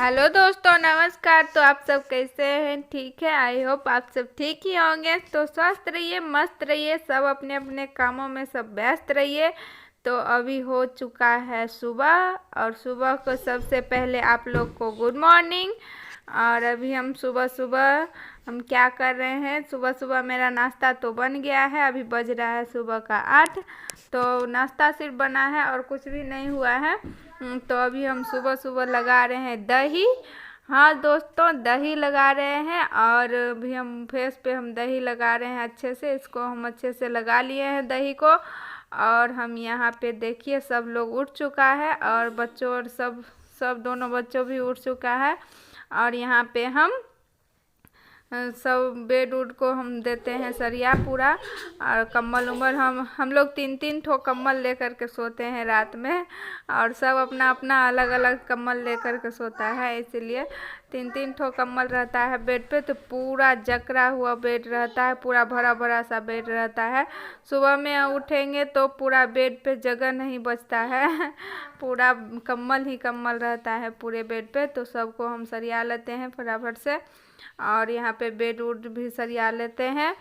Hello दोस्तों, नमस्कार। तो आप सब कैसे हैं? ठीक है, आई होप आप सब ठीक ही होंगे। तो स्वस्थ रहिए, मस्त रहिए, सब अपने अपने कामों में सब व्यस्त रहिए। तो अभी हो चुका है सुबह, और सुबह को सबसे पहले आप लोग को गुड मॉर्निंग। और अभी हम सुबह सुबह हम क्या कर रहे हैं? सुबह सुबह मेरा नाश्ता तो बन गया है, अभी बज रहा है सुबह का 8। तो नाश्ता सिर्फ बना है और कुछ भी नहीं हुआ है। तो अभी हम सुबह सुबह लगा रहे हैं दही। हाँ दोस्तों, दही लगा रहे हैं, और अभी हम फेस पे हम दही लगा रहे हैं अच्छे से। इसको हम अच्छे से लगा लिए हैं दही को। और हम यहाँ पे देखिए सब लोग उठ चुका है, और बच्चों और सब सब दोनों बच्चों भी उठ चुका है। और यहाँ पे हम सब बेड उड को हम देते हैं सरिया पूरा। और कम्बल उम्बल हम लोग तीन तीन ठो कम्बल लेकर के सोते हैं रात में। और सब अपना अपना अलग अलग कम्बल लेकर के सोता है, इसीलिए तीन तीन ठो कम्बल रहता है बेड पे। तो पूरा जकड़ा हुआ बेड रहता है, पूरा भरा भरा सा बेड रहता है। सुबह में उठेंगे तो पूरा बेड पे जगह नहीं बचता है पूरा कम्बल ही कम्बल रहता है पूरे बेड पे। तो सबको हम सरिया लेते हैं फटाफट से, और यहाँ पे बेड वुड भी सरिया लेते हैं।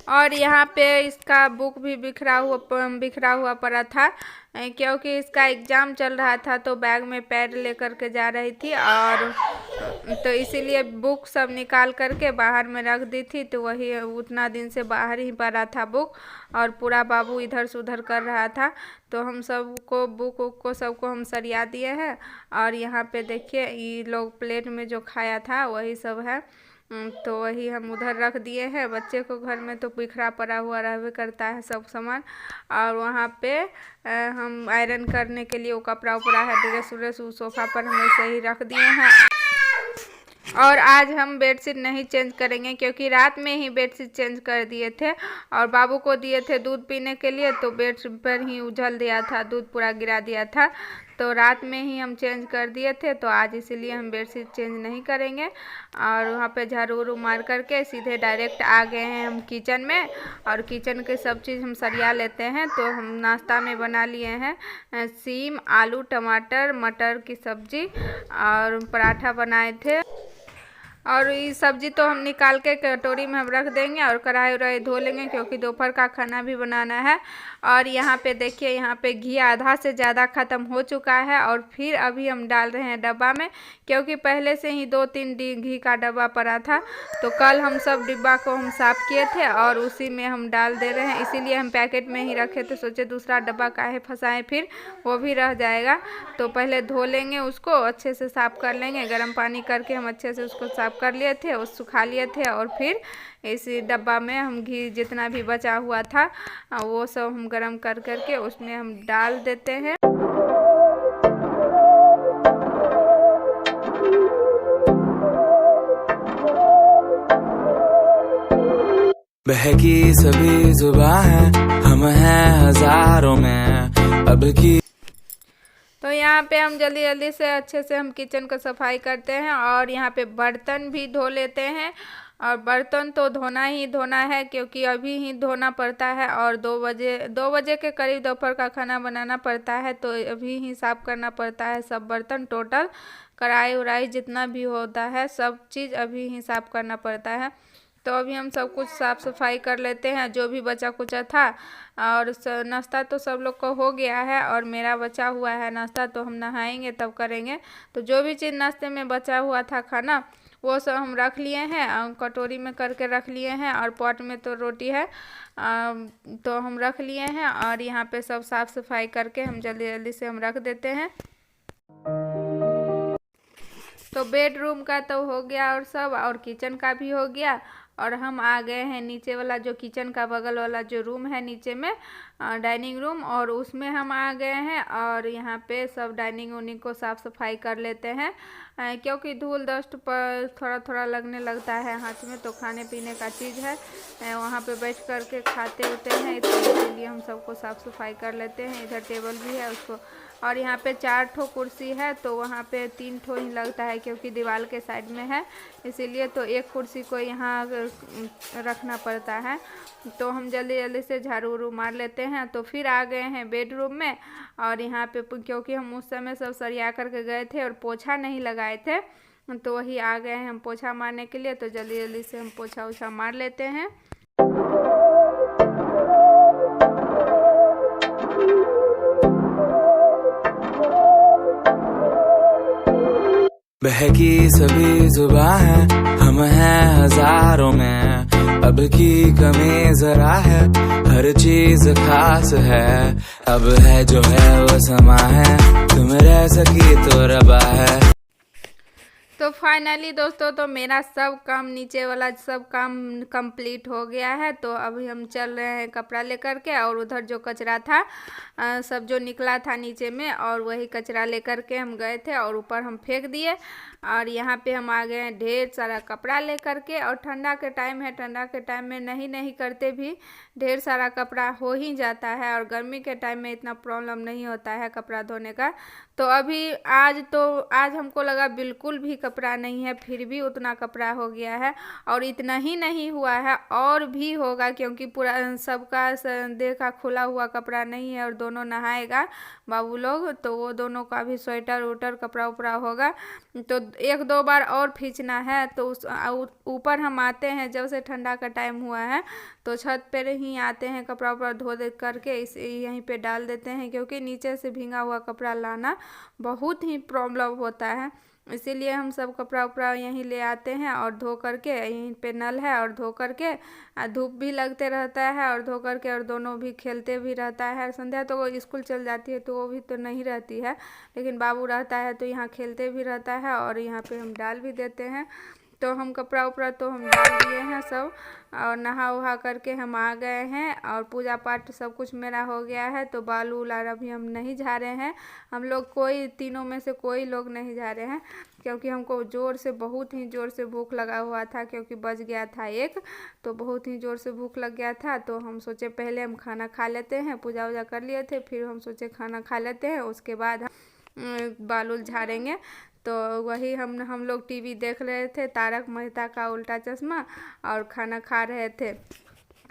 और यहाँ पे इसका बुक भी बिखरा हुआ पड़ा था, क्योंकि इसका एग्ज़ाम चल रहा था। तो बैग में पैड लेकर के जा रही थी, और तो इसीलिए बुक सब निकाल करके बाहर में रख दी थी। तो वही उतना दिन से बाहर ही पड़ा था बुक, और पूरा बाबू इधर से उधर कर रहा था। तो हम सबको बुक को सबको हम सरिया दिए हैं। और यहाँ पे देखिए ये लोग प्लेट में जो खाया था वही सब है। तो वही हम उधर रख दिए हैं। बच्चे को घर में तो बिखरा पड़ा हुआ रहबे करता है सब सामान। और वहाँ पे हम आयरन करने के लिए वो कपड़ा उपड़ा है, ड्रेस व्रेस उस सोफ़ा पर हम ऐसे ही रख दिए हैं। और आज हम बेडशीट नहीं चेंज करेंगे, क्योंकि रात में ही बेडशीट चेंज कर दिए थे, और बाबू को दिए थे दूध पीने के लिए। तो बेड पर ही उछल दिया था, दूध पूरा गिरा दिया था। तो रात में ही हम चेंज कर दिए थे, तो आज इसीलिए हम बेडशीट चेंज नहीं करेंगे। और वहाँ पे झाड़ू उड़ू मार करके सीधे डायरेक्ट आ गए हैं हम किचन में। और किचन के सब चीज़ हम सरिया लेते हैं। तो हम नाश्ता में बना लिए हैं सीम, आलू, टमाटर, मटर की सब्ज़ी, और पराठा बनाए थे। और ये सब्जी तो हम निकाल के कटोरी में हम रख देंगे, और कढ़ाई उढ़ाई धो लेंगे, क्योंकि दोपहर का खाना भी बनाना है। और यहाँ पे देखिए, यहाँ पे घी आधा से ज़्यादा ख़त्म हो चुका है, और फिर अभी हम डाल रहे हैं डब्बा में, क्योंकि पहले से ही 2-3 घी का डब्बा पड़ा था। तो कल हम सब डिब्बा को हम साफ़ किए थे, और उसी में हम डाल दे रहे हैं। इसीलिए हम पैकेट में ही रखे थे, सोचे दूसरा डब्बा काहे फंसाएं, फिर वो भी रह जाएगा। तो पहले धो लेंगे, उसको अच्छे से साफ़ कर लेंगे, गर्म पानी करके हम अच्छे से उसको साफ़ कर लिए थे, वो सुखा लिए थे। और फिर इसी डब्बा में हम घी जितना भी बचा हुआ था वो सब हम गरम कर करके उसमें हम डाल देते हैं। बहकी सभी जुबां हैं, हम हैं हजारों में अब की। तो यहाँ पे हम जल्दी जल्दी से अच्छे से हम किचन को सफाई करते हैं, और यहाँ पे बर्तन भी धो लेते हैं। और बर्तन तो धोना ही धोना है, क्योंकि अभी ही धोना पड़ता है, और 2 बजे के करीब दोपहर का खाना बनाना पड़ता है। तो अभी ही साफ़ करना पड़ता है सब बर्तन, टोटल कढ़ाई उड़ाई जितना भी होता है सब चीज़ अभी ही साफ़ करना पड़ता है। तो अभी हम सब कुछ साफ़ सफाई कर लेते हैं जो भी बचा कुचा था। और नाश्ता तो सब लोग को हो गया है, और मेरा बचा हुआ है नाश्ता, तो हम नहाएंगे तब करेंगे। तो जो भी चीज़ नाश्ते में बचा हुआ था खाना वो सब हम रख लिए हैं, कटोरी में करके रख लिए हैं, और पॉट में तो रोटी है तो हम रख लिए हैं। और यहाँ पे सब साफ़ सफाई करके हम जल्दी जल्दी से हम रख देते हैं। तो बेडरूम का तो हो गया और सब, और किचन का भी हो गया। और हम आ गए हैं नीचे वाला, जो किचन का बगल वाला जो रूम है नीचे में, डाइनिंग रूम, और उसमें हम आ गए हैं। और यहाँ पे सब डाइनिंग उनिंग को साफ़ सफाई कर लेते हैं। क्योंकि धूल डस्ट पर थोड़ा थोड़ा लगने लगता है हाथ में, तो खाने पीने का चीज़ है, वहाँ पे बैठ कर के खाते होते हैं, इसीलिए हम सबको साफ़ सफाई कर लेते हैं। इधर टेबल भी है उसको, और यहाँ पे 4 ठो कुर्सी है, तो वहाँ पे 3 ठो ही लगता है क्योंकि दीवार के साइड में है, इसीलिए तो एक कुर्सी को यहाँ रखना पड़ता है। तो हम जल्दी जल्दी से झाड़ू उड़ू मार लेते हैं। तो फिर आ गए हैं बेडरूम में, और यहाँ पे क्योंकि हम उस समय सब सरिया करके गए थे और पोछा नहीं लगाए थे, तो वही आ गए हैं हम पोछा मारने के लिए। तो जल्दी जल्दी से हम पोछा उछा मार लेते हैं। बहकी सभी जुबां है, हम हैं हजारों में, अब की कमी जरा है, हर चीज खास है, अब है जो है वो समा है, तुम रह सकी तो रबा है। तो फाइनली दोस्तों, तो मेरा सब काम, नीचे वाला सब काम कंप्लीट हो गया है। तो अभी हम चल रहे हैं कपड़ा लेकर के, और उधर जो कचरा था सब जो निकला था नीचे में, और वही कचरा लेकर के हम गए थे और ऊपर हम फेंक दिए। और यहाँ पे हम आ गए हैं ढेर सारा कपड़ा लेकर के, और ठंडा के टाइम है, ठंडा के टाइम में नहीं करते भी ढेर सारा कपड़ा हो ही जाता है, और गर्मी के टाइम में इतना प्रॉब्लम नहीं होता है कपड़ा धोने का। तो अभी आज हमको लगा बिल्कुल भी कपड़ा नहीं है, फिर भी उतना कपड़ा हो गया है। और इतना ही नहीं हुआ है, और भी होगा, क्योंकि पूरा सबका देह का खुला हुआ कपड़ा नहीं है, और दोनों नहाएगा बाबू लोग, तो वो दोनों का भी स्वेटर उटर कपड़ा उपड़ा होगा, तो 1-2 बार और खींचना है। तो उस ऊपर हम आते हैं, जब से ठंडा का टाइम हुआ है तो छत पर ही आते हैं, कपड़ा उपड़ा धो दे करके इस यहीं पे डाल देते हैं, क्योंकि नीचे से भींगा हुआ कपड़ा लाना बहुत ही प्रॉब्लम होता है। इसीलिए हम सब कपड़ा उपड़ा यहीं ले आते हैं और धो करके, यहीं पे नल है, और धो करके धूप भी लगते रहता है, और धो करके और दोनों भी खेलते भी रहता है। संध्या तो वो स्कूल चल जाती है, तो वो भी तो नहीं रहती है, लेकिन बाबू रहता है तो यहाँ खेलते भी रहता है, और यहाँ पे हम डाल भी देते हैं। तो हम कपड़ा उपड़ा तो हम डाल दिए हैं सब, और नहा वहा करके हम आ गए हैं, और पूजा पाठ सब कुछ मेरा हो गया है। तो बालू उलार अभी हम नहीं झा रहे हैं, हम लोग कोई तीनों में से कोई लोग नहीं जा रहे हैं, क्योंकि हमको बहुत ही ज़ोर से भूख लगा हुआ था, क्योंकि बज गया था 1, तो बहुत ही ज़ोर से भूख लग गया था। तो हम सोचे पहले हम खाना खा लेते हैं, पूजा वूजा कर लिए थे, फिर हम सोचे खाना खा लेते हैं, उसके बाद हम बाल झाड़ेंगे। तो वही हम लोग टीवी देख रहे थे, तारक मेहता का उल्टा चश्मा, और खाना खा रहे थे।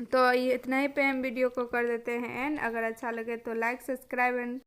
तो ये इतना ही पे हम वीडियो को कर देते हैं एंड। अगर अच्छा लगे तो लाइक सब्सक्राइब एंड